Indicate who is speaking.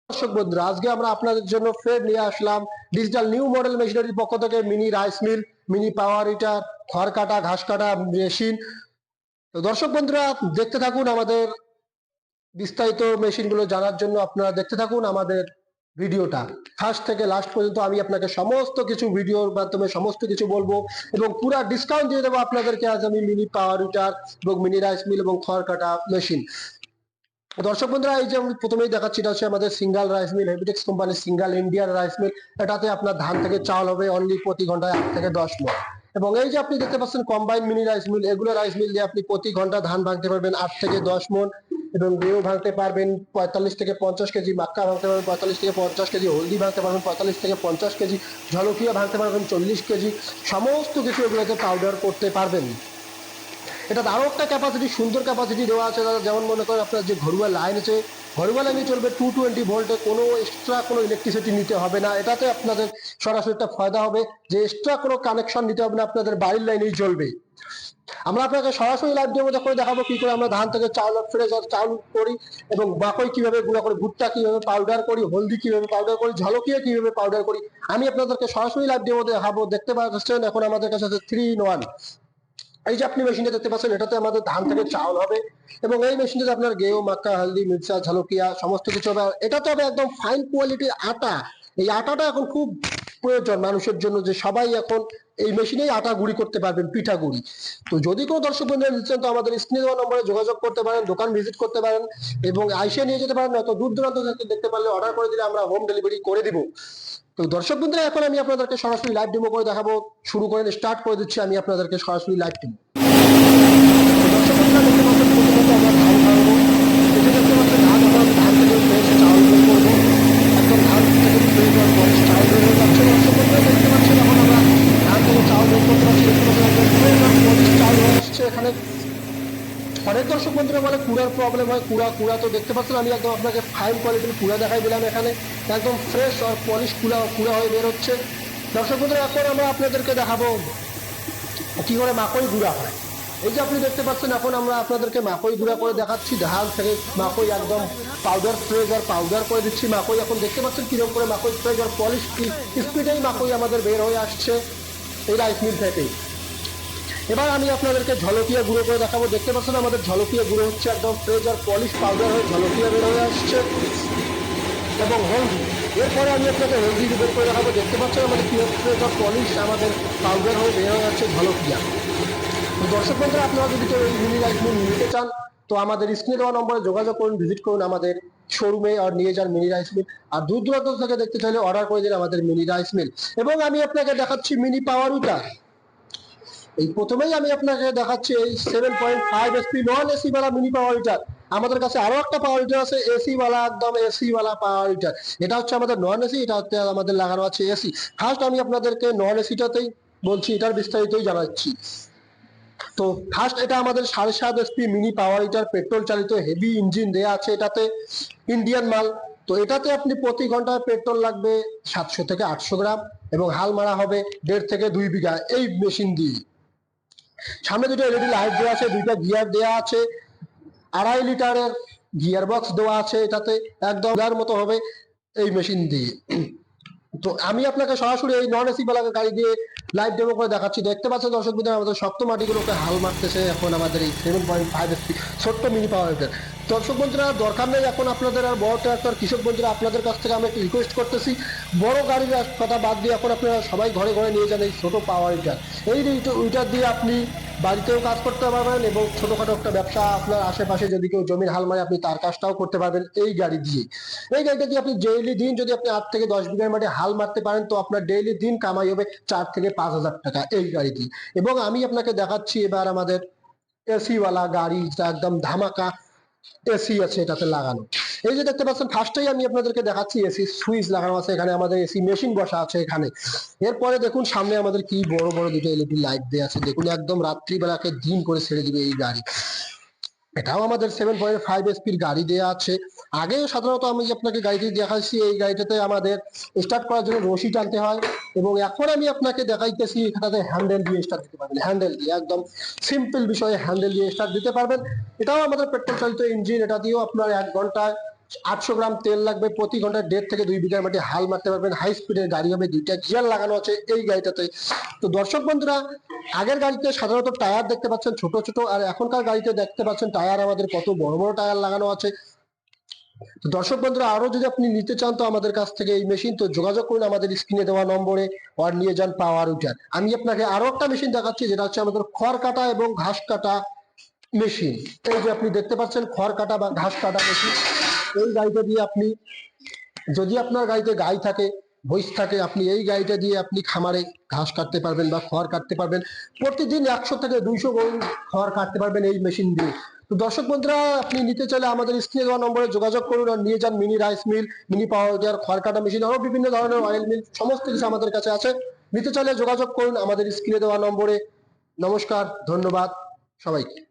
Speaker 1: দর্শক বন্ধুরা, আজকে আমরা আপনাদের জন্য ফের নিয়ে আসলাম ডিজিটাল নিউ মডেল মেশিনারির পক্ষ থেকে mini rice mill, mini power heater, খড় কাটা, ঘাস কাটা মেশিন। তো দর্শক বন্ধুরা, দেখতে থাকুন আমাদের বিস্তারিত মেশিনগুলো জানার জন্য আপনারা দেখতে থাকুন আমাদের ভিডিওটা ফার্স্ট থেকে লাস্ট পর্যন্ত। আমি আপনাকে সমস্ত কিছু ভিডিওর মাধ্যমে সমস্ত কিছু বলবো এবং পুরা ডিসকাউন্ট দিয়ে দেবো আপনাদেরকে। আজ আমি মিনি পাওয়ার হিটার এবং মিনি রাইস মিল এবং খড় কাটা মেশিন। দর্শক বন্ধুরা, এই যে আমি প্রথমেই দেখাচ্ছি, এটা হচ্ছে আমাদের সিঙ্গেল রাইস মিল, হেভিটেক্স কোম্পানির সিঙ্গেল ইন্ডিয়ান রাইস মিল। এটাতে আপনার ধান থেকে চাল হবে অনলি প্রতি ঘন্টায় 8 থেকে 10 মণ। এবং এই যে আপনি দেখতে পাচ্ছেন কম্বাইন মিনি রাইস মিল, এগুলো রাইস মিল দিয়ে আপনি প্রতি ঘন্টা ধান ভাঙতে পারবেন 8 থেকে 10 মণ এবং গেউ ভাঙতে পারবেন 45 থেকে 50 কেজি, মাক্কা ভাঙতে পারবেন 45 থেকে 50 কেজি, হলদি ভাঙতে পারবেন 45 থেকে 50 কেজি, ঝলকিয়া ভাঙতে পারবেন 40 কেজি। সমস্ত কিছু এগুলোতে পাউডার করতে পারবেন। এটা আরো একটা ক্যাপাসিটি, সুন্দর ক্যাপাসিটি দেওয়া আছে দাদা। যেমন মনে করেন আপনার যে ঘরোয়া লাইন আছে, ঘরোয়া লাইনে চলবে 220 ভোল্টে, কোনো এক্সট্রা কোনো ইলেকট্রিসিটি নিতে হবে না। এটাতে আপনাদের সরাসরি একটা ফায়দা হবে যে এক্সট্রা কোনো কানেকশন নিতে হবে না, আপনাদের বাড়ির লাইনেই চলবে। আমরা আপনাকে সরাসরি লাইভ ডেমো করে দেখাবো কি করে আমরা ধান থেকে চাউল ফ্রেশ চাউল করি এবং মাকৈ কিভাবে গুঁড়া করি, ভুট্টা কিভাবে পাউডার করি, হলদি কিভাবে পাউডার করি, ঝলকিয়া কিভাবে পাউডার করি। আমি আপনাদেরকে সরাসরি লাইভ ডেমো দেখাবো। দেখতে পাচ্ছেন এখন আমাদের কাছে আছে 3-in-1। এই যে আপনি মেশিনটা দেখতে পাচ্ছেন, এটাতে আমাদের ধান থেকে চাউল হবে এবং এই মেশিনটাতে আপনার গেও, মাক্কা, হলদি, মির্চা, ঝালকিয়া সমস্ত কিছু হবে। এটাতে হবে একদম ফাইন কোয়ালিটির আটা। এই আটাটা এখন খুব প্রয়োজন মানুষের জন্য, যে সবাই এখন এই মেশিনেই আটা গুঁড়ি করতে পারবেন, পিঠা গুঁড়ি। তো যদি কোনো দর্শক বন্ধুরা নিচ্ছেন, তো আমাদের স্ক্রিনে দেওয়া নম্বরে যোগাযোগ করতে পারেন, দোকান ভিজিট করতে পারেন এবং আইসে নিয়ে যেতে পারেন। এত দূর দূরান্ত থেকে দেখতে পারলে অর্ডার করে দিলে আমরা হোম ডেলিভারি করে দিব। তো দর্শক বন্ধুরা, এখন আমি আপনাদেরকে সরাসরি লাইভ ডেমো করে দেখাবো। শুরু করেন, স্টার্ট করে দিচ্ছি আমি আপনাদেরকে সরাসরি লাইভ ডেমো। দর্শক বন্ধুরা, দেখতে পাচ্ছেন প্রথমত আমরা ধান কাটবো। এই যে দেখতে পাচ্ছেন ধান, আমরা ধান থেকে ফ্রেশ চাউল বের করবো। একদম ধান থেকে ফ্রেশ হওয়ার পরে চাউল বের হয়ে যাচ্ছে। দর্শক বন্ধুরা, দেখতে পাচ্ছেন এখন আমরা ধান থেকে চাউল বের করতে পারছি। দেখতে পাচ্ছেন একদম ফ্রেশ আর পলিশ চাউল হয়ে আসছে এখানে। অনেক দর্শক বন্ধুরা বলে কুড়ার প্রবলেম হয়, কুড়া তো দেখতে পাচ্ছেন আমি একদম আপনাকে ফাইন কোয়ালিটির কুড়া দেখাই দিলাম। এখানে একদম ফ্রেশ আর পলিশ কুড়া হয়ে বের হচ্ছে। দর্শক বন্ধুরা, এখন আমরা আপনাদেরকে দেখাবো কি করে মাকৈ গুঁড়া হয়। এই যে আপনি দেখতে পাচ্ছেন, এখন আমরা আপনাদেরকে মাকৈ গুঁড়া করে দেখাচ্ছি। ধান থেকে মাকৈ একদম পাউডার ফ্রেশ আর পাউডার করে দিচ্ছি মাকৈ। এখন দেখতে পাচ্ছেন কিরকম করে মাকৈ ফ্রেশ আর পলিশ স্পিডেই মাকৈ আমাদের বের হয়ে আসছে এই রাইস মিল থেকে। এবার আমি আপনাদেরকে ঝলকিয়া গুঁড়ো করে দেখাবো। দেখতে পাচ্ছেন আমাদের ঝলকিয়া গুঁড়ো হচ্ছে একদম ফ্রেশ আর পলিশ পাউডার হয়ে ঝলকিয়া বের হয়ে আসছে এবং হলদি। এরপরে আমি আপনাকে হলদি বের করে দেখাবো। দেখতে পাচ্ছেন আমাদের ফ্রেশ আর পলিশ আমাদের পাউডার হয়ে বের হয়ে যাচ্ছে ঝলকিয়া। দর্শক বন্ধুরা, আপনারা যদি কেউ এই মিনি রাইস মিল নিতে চান, তো আমাদের স্ক্রিনে দেওয়া নম্বরে যোগাযোগ করুন, ভিজিট করুন আমাদের শোরুমে আর নিয়ে যান মিনি রাইস মিল। আর দূর দূরান্ত থেকে দেখতে চাইলে অর্ডার করে দিন আমাদের মিনি রাইস মিল। এবং আমি আপনাকে দেখাচ্ছি মিনি পাওয়ার হিটার। এই প্রথমেই আমি আপনাকে দেখাচ্ছি এই 7.5 এসপি নন এসি ওয়ালা মিনি পাওয়ার হিটার। আমাদের কাছে আরো একটা পাওয়ার হিটার আছে এসি ওয়ালা, একদম এসি ওয়ালা পাওয়ার হিটার। এটা হচ্ছে আমাদের নন এসি, এটা হচ্ছে আমাদের লাগানো আছে এসি। ফার্স্ট আমি আপনাদেরকে নন এসিটাতেই বলছি, এটার বিস্তারিতই জানাচ্ছি। তো ফার্স্ট এটা আমাদের 7.5 SP mini power heater, petrol চালিত, হেভি ইঞ্জিন দেয়া আছে এটাতে, ইন্ডিয়ান মাল। তো এটাতে আপনি প্রতি ঘন্টায় পেট্রোল লাগবে 700 থেকে 800 গ্রাম এবং হাল মারা হবে 1.5 থেকে 2 বিঘা এই মেশিন দিয়ে। সামনে দুটো এলইডি লাইট দেওয়া আছে, দুইটা গিয়ার দেওয়া আছে, 2.5 লিটারের গিয়ার বক্স দেওয়া আছে এটাতে, একদম মতো হবে এই মেশিন দিয়ে। তো আমি আপনাকে সরাসরি এই নন এসি বেলাকে গাড়ি দিয়ে লাইভ ডেমো করে দেখাচ্ছি। দেখতে পাচ্ছেন দর্শক বন্ধুরা, আমাদের শক্ত মাটিগুলোকে হাল মারতেছে এখন আমাদের এই 7.5 এসপি ছোট্ট মিনি পাওয়ার হিটার। দর্শক বন্ধুরা, দরকার নেই এখন আপনাদের আর বড় ট্রাক্টর। কৃষক বন্ধুরা, আপনাদের কাছ থেকে আমি একটা রিকোয়েস্ট করতেছি, বড় গাড়ির কথা বাদ দিয়ে এখন আপনারা সবাই ঘরে ঘরে নিয়ে যান এই ছোট পাওয়ার হিটার। এই হিটার দিয়ে আপনি বাড়িতেও কাজ করতে পারবেন এবং ছোটখাটো একটা ব্যবসা, আপনার আশেপাশে যদি কেউ জমির হাল মারে আপনি তার কাজটাও করতে পারবেন এই গাড়ি দিয়ে। এই গাড়িটা দিয়ে আপনি ডেইলি দিন যদি আপনি 8 থেকে 10 বিঘার মাঠে হাল মারতে পারেন, তো আপনার ডেইলি দিন কামাই হবে 4 থেকে 5 হাজার টাকা এই গাড়ি দিয়ে। এবং আমি আপনাকে দেখাচ্ছি এবার আমাদের এসি ওয়ালা গাড়ি, যা একদম ধামাকা এসি আছে এটাতে লাগানো। এই যে দেখতে পাচ্ছেন, ফার্স্টেই আমি আপনাদেরকে দেখাচ্ছি এসি সুইচ লাগানো আছে এখানে, আমাদের এসি মেশিন বসা আছে এখানে। এরপরে দেখুন সামনে আমাদের কি বড় বড় দুটো এলইডি লাইট দেওয়া আছে। দেখুন একদম রাত্রিবেলাকে দিন করে ছেড়ে দিবে এই গাড়ি। এটাও আমাদের 7.5 এসপির গাড়ি দেওয়া আছে। আগেও সাধারণত আমি আপনাকে গাড়িটি দেখাচ্ছি, এই গাড়িটাতে আমাদের স্টার্ট করার জন্য রশি টানতে হয় এবং এখন আমি আপনাকে দেখাইতেছি এখানে হ্যান্ডেল দিয়ে স্টার্ট দিতে পারবেন। হ্যান্ডেল দিয়ে একদম সিম্পল বিষয়ে হ্যান্ডেল দিয়ে স্টার্ট দিতে পারবেন। এটাও আমাদের পেট্রোল চালিত ইঞ্জিন, এটা দিয়েও আপনার 1 ঘন্টায় 800 গ্রাম তেল লাগবে, প্রতি ঘন্টায় 1.5 থেকে 2 বিঘা মাটি হাল মারতে পারবেন, হাই স্পিডের গাড়ি হবে, 2টা গিয়ার লাগানো আছে এই গাড়িটাতে। তো দর্শক বন্ধুরা, আগের গাড়িতে সাধারণত টায়ার দেখতে পাচ্ছেন ছোট ছোট, আর এখনকার গাড়িতে দেখতে পাচ্ছেন টায়ার আমাদের কত বড় বড় টায়ার লাগানো আছে। তো দর্শক বন্ধুরা, আরো যদি আপনি নিতে চান তো আমাদের কাছ থেকে এই মেশিন, তো যোগাযোগ করুন আমাদের স্ক্রিনে দেওয়া নম্বরে, আর নিয়ে যান পাওয়ার উইটার। আমি আপনাকে আরো একটা মেশিন দেখাচ্ছি, যেটা হচ্ছে আমাদের খড় কাটা এবং ঘাস কাটা মেশিন। এই যে আপনি দেখতে পাচ্ছেন খড় কাটা বা ঘাস কাটা মেশিন। এই গাড়িটা দিয়ে আপনি, যদি আপনার গাড়িতে গাই থাকে, ভৈষ থাকে, আপনি এই গাড়িটা দিয়ে আপনি খামারে ঘাস কাটতে পারবেন বা খড় কাটতে পারবেন। প্রতিদিন 100 থেকে 200 গরু খড় কাটতে পারবেন এই মেশিন দিয়ে। তো দর্শক বন্ধুরা, আপনি নিতে চাইলে আমাদের স্ক্রিনে দেওয়া নম্বরে যোগাযোগ করুন আর নিয়ে যান mini rice mill, mini power tiller, খড় কাটা মেশিন, আরো বিভিন্ন ধরনের অয়েল মিল, সমস্ত কিছু আমাদের কাছে আছে। নিতে চাইলে যোগাযোগ করুন আমাদের স্ক্রিনে দেওয়া নম্বরে। নমস্কার, ধন্যবাদ সবাইকে।